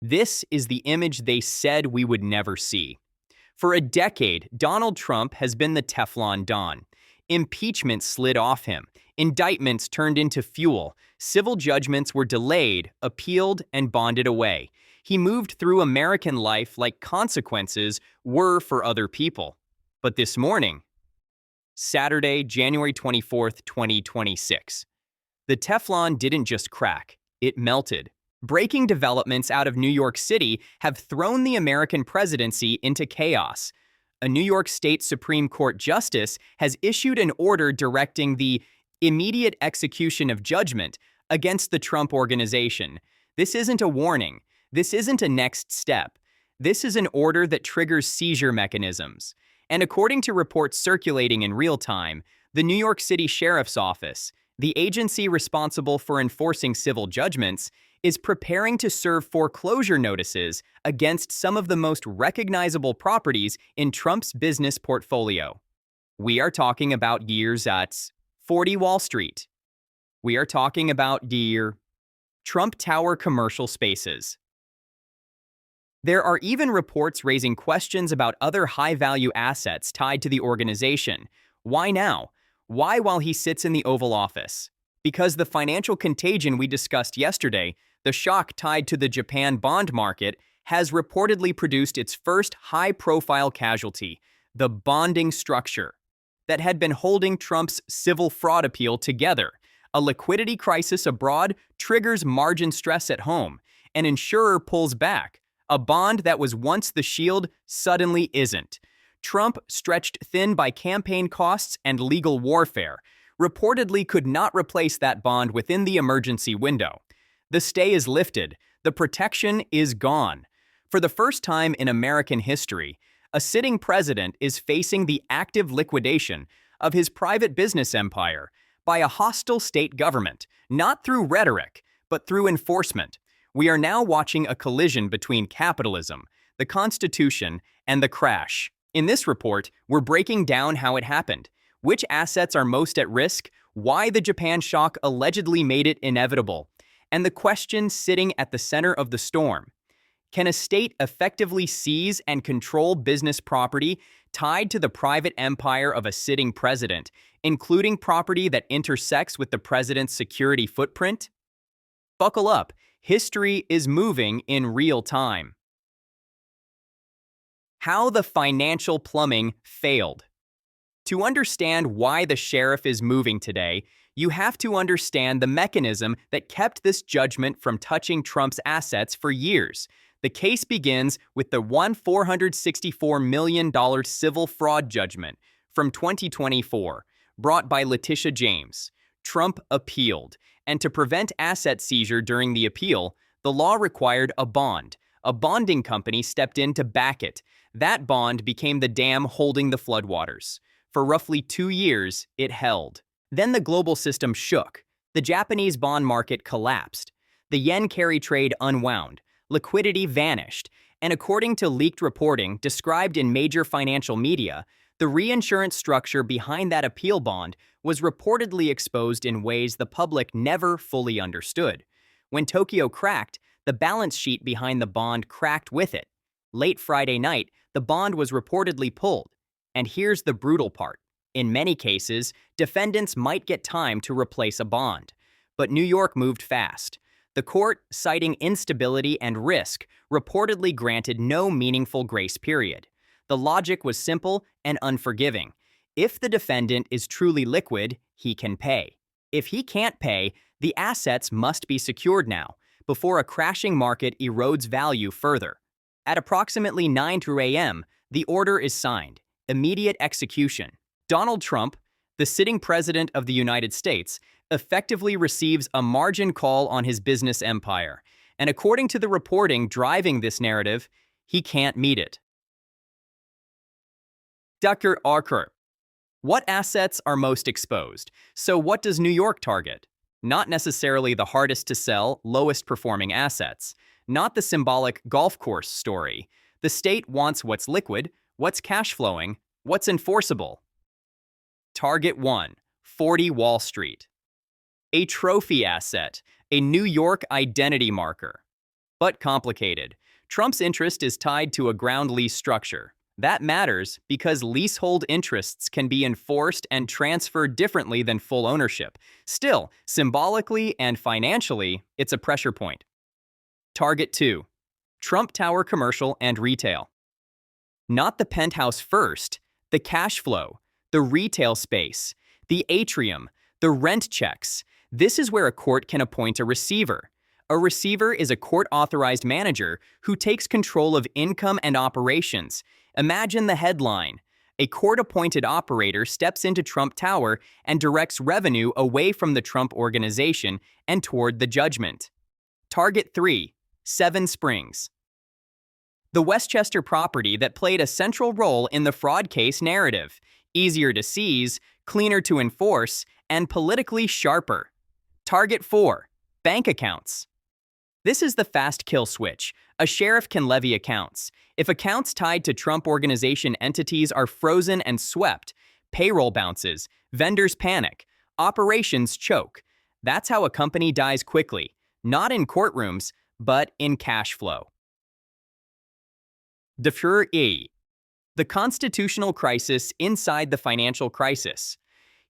This is the image they said we would never see. For a decade, Donald Trump has been the Teflon Don. Impeachment slid off him. Indictments turned into fuel. Civil judgments were delayed, appealed, and bonded away. He moved through American life like consequences were for other people. But this morning, Saturday, January 24th, 2026, the Teflon didn't just crack, it melted. Breaking developments out of New York City have thrown the American presidency into chaos. A New York State Supreme Court justice has issued an order directing the immediate execution of judgment against the Trump Organization. This isn't a warning. This isn't a next step. This is an order that triggers seizure mechanisms. And according to reports circulating in real time, the New York City Sheriff's Office, the agency responsible for enforcing civil judgments, is preparing to serve foreclosure notices against some of the most recognizable properties in Trump's business portfolio. We are talking about years at 40 Wall Street. We are talking about dear Trump Tower commercial spaces. There are even reports raising questions about other high-value assets tied to the organization. Why now? Why while he sits in the Oval Office? Because the financial contagion we discussed yesterday, the shock tied to the Japan bond market, has reportedly produced its first high-profile casualty, the bonding structure, that had been holding Trump's civil fraud appeal together. A liquidity crisis abroad triggers margin stress at home. An insurer pulls back. A bond that was once the shield suddenly isn't. Trump, stretched thin by campaign costs and legal warfare, reportedly could not replace that bond within the emergency window. The stay is lifted. The protection is gone. For the first time in American history, a sitting president is facing the active liquidation of his private business empire by a hostile state government, not through rhetoric, but through enforcement. We are now watching a collision between capitalism, the Constitution, and the crash. In this report, we're breaking down how it happened, which assets are most at risk, why the Japan shock allegedly made it inevitable, and the question sitting at the center of the storm. Can a state effectively seize and control business property tied to the private empire of a sitting president, including property that intersects with the president's security footprint? Buckle up. History is moving in real time. How the financial plumbing failed. To understand why the sheriff is moving today, you have to understand the mechanism that kept this judgment from touching Trump's assets for years. The case begins with the $464 million civil fraud judgment from 2024, brought by Letitia James. Trump appealed, and to prevent asset seizure during the appeal, the law required a bond. A bonding company stepped in to back it. That bond became the dam holding the floodwaters. For roughly 2 years, it held. Then the global system shook. The Japanese bond market collapsed. The yen carry trade unwound. Liquidity vanished. And according to leaked reporting described in major financial media, the reinsurance structure behind that appeal bond was reportedly exposed in ways the public never fully understood. When Tokyo cracked, the balance sheet behind the bond cracked with it. Late Friday night, the bond was reportedly pulled. And here's the brutal part. In many cases, defendants might get time to replace a bond. But New York moved fast. The court, citing instability and risk, reportedly granted no meaningful grace period. The logic was simple and unforgiving. If the defendant is truly liquid, he can pay. If he can't pay, the assets must be secured now, before a crashing market erodes value further. At approximately 9 a.m., the order is signed. Immediate execution. Donald Trump, the sitting president of the United States, effectively receives a margin call on his business empire. And according to the reporting driving this narrative, he can't meet it. Dr. Archer. What assets are most exposed? So what does New York target? Not necessarily the hardest to sell, lowest performing assets. Not the symbolic golf course story. The state wants what's liquid, what's cash flowing, what's enforceable. Target 1, 40 Wall Street. A trophy asset, a New York identity marker. but complicated. Trump's interest is tied to a ground lease structure. That matters because leasehold interests can be enforced and transferred differently than full ownership. Still, symbolically and financially, it's a pressure point. Target 2. Trump Tower Commercial and Retail. Not the penthouse first, the cash flow, the retail space, the atrium, the rent checks. This is where a court can appoint a receiver. A receiver is a court-authorized manager who takes control of income and operations. Imagine the headline. A court-appointed operator steps into Trump Tower and directs revenue away from the Trump organization and toward the judgment. Target 3. Seven Springs. The Westchester property that played a central role in the fraud case narrative. Easier to seize, cleaner to enforce, and politically sharper. Target 4. Bank accounts. This is the fast kill switch. A sheriff can levy accounts. If accounts tied to Trump organization entities are frozen and swept, payroll bounces, vendors panic, operations choke. That's how a company dies quickly, not in courtrooms, but in cash flow. Defer E. The constitutional crisis inside the financial crisis.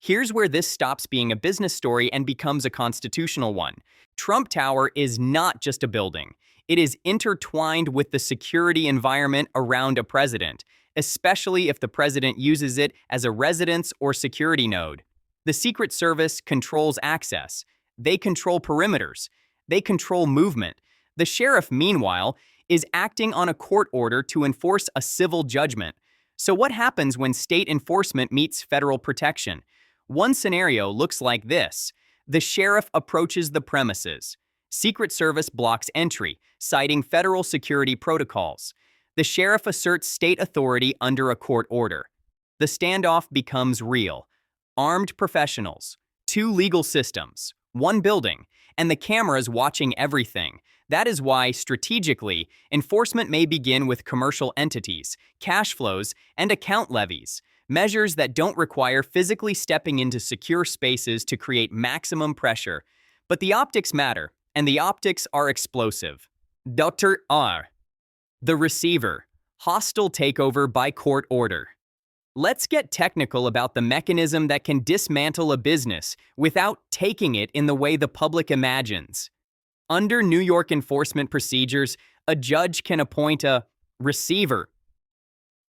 Here's where this stops being a business story and becomes a constitutional one. Trump Tower is not just a building. It is intertwined with the security environment around a president, especially if the president uses it as a residence or security node. The Secret Service controls access. They control perimeters. They control movement. The sheriff, meanwhile, is acting on a court order to enforce a civil judgment. So what happens when state enforcement meets federal protection? One scenario looks like this. The sheriff approaches the premises. Secret Service blocks entry, citing federal security protocols. The sheriff asserts state authority under a court order. The standoff becomes real. Armed professionals, two legal systems, one building, and the cameras watching everything. That is why, strategically, enforcement may begin with commercial entities, cash flows, and account levies, measures that don't require physically stepping into secure spaces to create maximum pressure. But the optics matter, and the optics are explosive. Dr. R. The receiver. Hostile takeover by court order. Let's get technical about the mechanism that can dismantle a business without taking it in the way the public imagines. Under New York enforcement procedures, a judge can appoint a receiver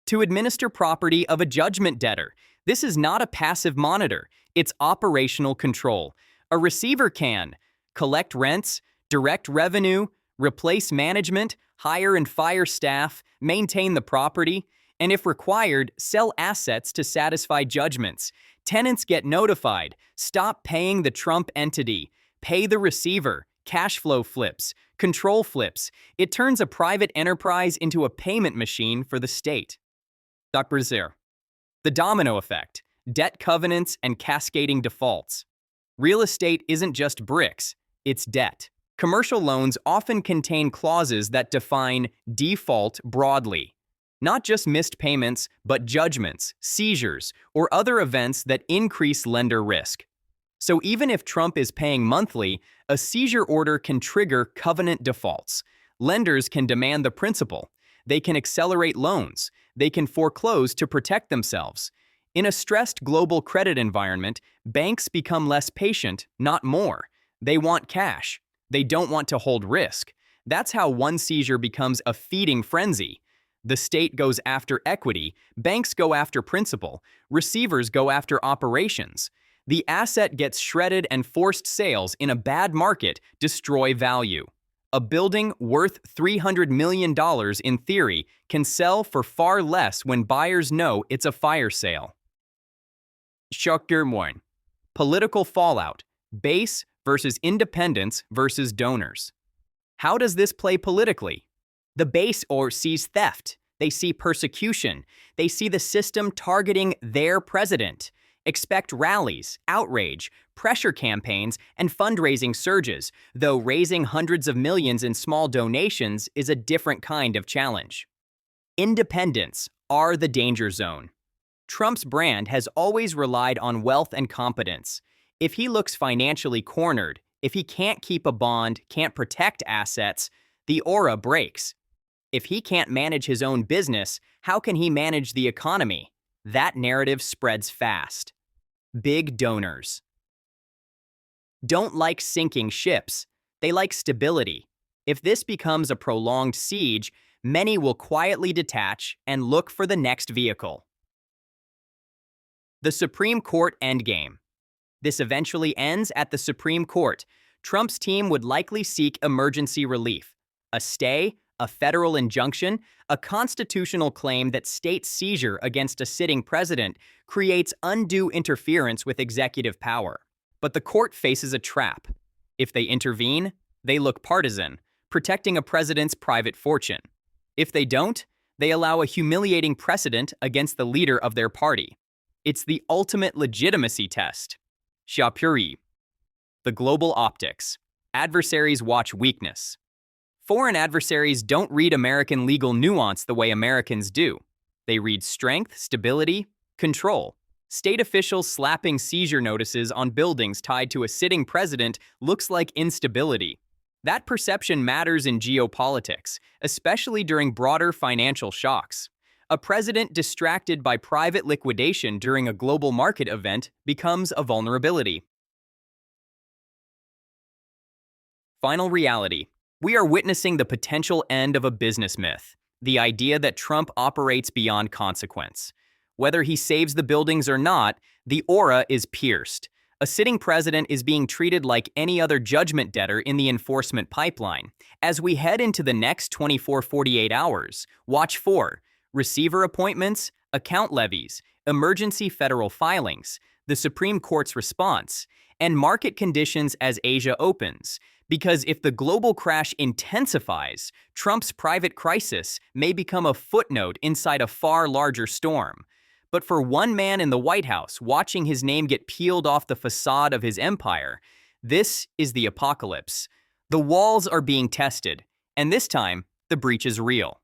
to administer property of a judgment debtor. This is not a passive monitor, it's operational control. A receiver can collect rents, direct revenue, replace management, hire and fire staff, maintain the property, and if required, sell assets to satisfy judgments. Tenants get notified, stop paying the Trump entity, pay the receiver. Cash flow flips, control flips. It turns a private enterprise into a payment machine for the state. Dr. Seizure. The domino effect, debt covenants and cascading defaults. Real estate isn't just bricks, it's debt. Commercial loans often contain clauses that define default broadly. Not just missed payments, but judgments, seizures, or other events that increase lender risk. So even if Trump is paying monthly, a seizure order can trigger covenant defaults. Lenders can demand the principal. They can accelerate loans. They can foreclose to protect themselves. In a stressed global credit environment, banks become less patient, not more. They want cash. They don't want to hold risk. That's how one seizure becomes a feeding frenzy. The state goes after equity, banks go after principal, receivers go after operations. The asset gets shredded and forced sales in a bad market destroy value. A building worth $300 million in theory can sell for far less when buyers know it's a fire sale. Shocker 1. Political fallout. Base versus independents versus donors. How does this play politically? The base sees theft. They see persecution. They see the system targeting their president. Expect rallies, outrage, pressure campaigns, and fundraising surges, though raising hundreds of millions in small donations is a different kind of challenge. Independents are the danger zone. Trump's brand has always relied on wealth and competence. If he looks financially cornered, if he can't keep a bond, can't protect assets, the aura breaks. If he can't manage his own business, how can he manage the economy? That narrative spreads fast. Big donors don't like sinking ships. They like stability. If this becomes a prolonged siege, many will quietly detach and look for the next vehicle. The Supreme Court endgame. This eventually ends at the Supreme Court. Trump's team would likely seek emergency relief. A stay, a federal injunction, a constitutional claim that states seizure against a sitting president creates undue interference with executive power. But the court faces a trap. If they intervene, they look partisan, protecting a president's private fortune. If they don't, they allow a humiliating precedent against the leader of their party. It's the ultimate legitimacy test. Shapuri. The global optics. Adversaries watch weakness. Foreign adversaries don't read American legal nuance the way Americans do. They read strength, stability, control. State officials slapping seizure notices on buildings tied to a sitting president looks like instability. That perception matters in geopolitics, especially during broader financial shocks. A president distracted by private liquidation during a global market event becomes a vulnerability. Final reality. We are witnessing the potential end of a business myth, the idea that Trump operates beyond consequence. Whether he saves the buildings or not, the aura is pierced. A sitting president is being treated like any other judgment debtor in the enforcement pipeline. As we head into the next 24-48 hours, watch for receiver appointments, account levies, emergency federal filings, the Supreme Court's response, and market conditions as Asia opens. Because if the global crash intensifies, Trump's private crisis may become a footnote inside a far larger storm. But for one man in the White House watching his name get peeled off the facade of his empire, this is the apocalypse. The walls are being tested, and this time, the breach is real.